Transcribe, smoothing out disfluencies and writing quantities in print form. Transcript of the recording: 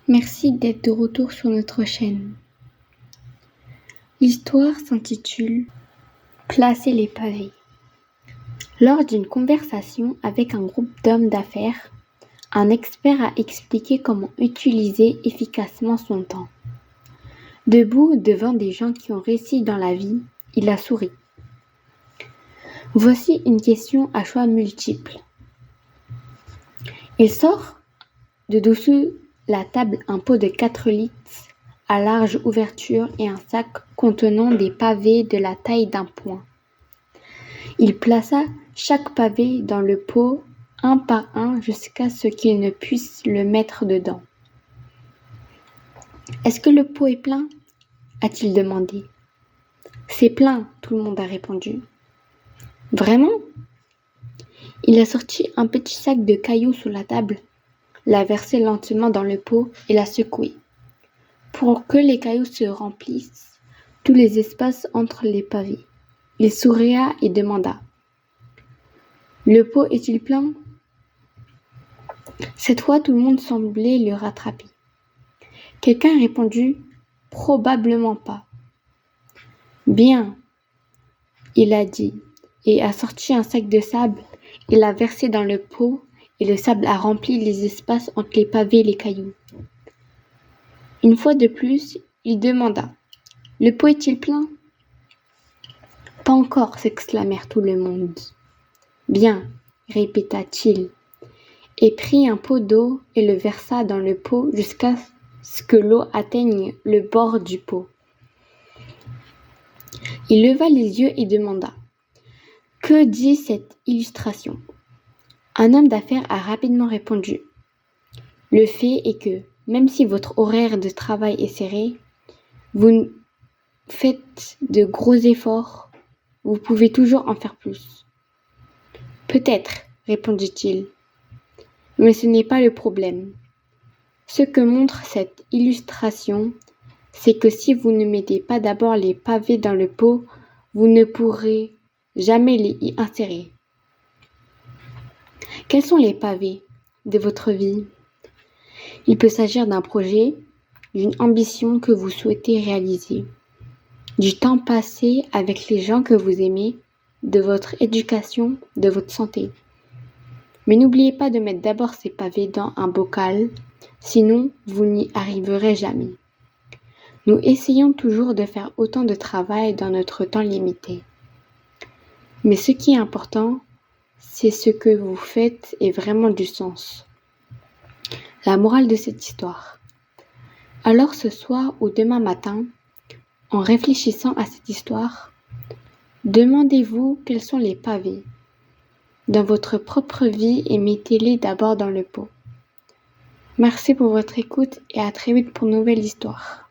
Merci d'être de retour sur notre chaîne. L'histoire s'intitule « Placer les pavés ». Lors d'une conversation avec un groupe d'hommes d'affaires, un expert a expliqué comment utiliser efficacement son temps. Debout devant des gens qui ont réussi dans la vie, il a souri. Voici une question à choix multiples. Il sort de dessous la table un pot de 4 litres à large ouverture et un sac contenant des pavés de la taille d'un poing. Il plaça chaque pavé dans le pot un par un jusqu'à ce qu'il ne puisse le mettre dedans. « Est-ce que le pot est plein ?» a-t-il demandé. « C'est plein », tout le monde a répondu. « Vraiment ?» Il a sorti un petit sac de cailloux sous la table, l'a versé lentement dans le pot et l'a secoué. Pour que les cailloux se remplissent tous les espaces entre les pavés. Il souria et demanda : « Le pot est-il plein ?» Cette fois, tout le monde semblait le rattraper. Quelqu'un répondit : « Probablement pas. » « Bien, » il a dit, et a sorti un sac de sable et l'a versé dans le pot, et le sable a rempli les espaces entre les pavés et les cailloux. Une fois de plus, il demanda : « Le pot est-il plein ?» « Pas encore, » s'exclamèrent tout le monde. « Bien, » répéta-t-il, et prit un pot d'eau et le versa dans le pot jusqu'à ce que l'eau atteigne le bord du pot. Il leva les yeux et demanda : « Que dit cette illustration ? » Un homme d'affaires a rapidement répondu : « Le fait est que, même si votre horaire de travail est serré, vous faites de gros efforts, vous pouvez toujours en faire plus. » « Peut-être, » répondit-il, « mais ce n'est pas le problème. Ce que montre cette illustration, c'est que si vous ne mettez pas d'abord les pavés dans le pot, vous ne pourrez jamais les y insérer. » Quels sont les pavés de votre vie ? Il peut s'agir d'un projet, d'une ambition que vous souhaitez réaliser, du temps passé avec les gens que vous aimez, de votre éducation, de votre santé. Mais n'oubliez pas de mettre d'abord ces pavés dans un bocal, sinon vous n'y arriverez jamais. Nous essayons toujours de faire autant de travail dans notre temps limité. Mais ce qui est important, c'est ce que vous faites ait vraiment du sens. La morale de cette histoire. Alors ce soir ou demain matin, en réfléchissant à cette histoire, demandez-vous quels sont les pavés dans votre propre vie et mettez-les d'abord dans le pot. Merci pour votre écoute et à très vite pour une nouvelle histoire.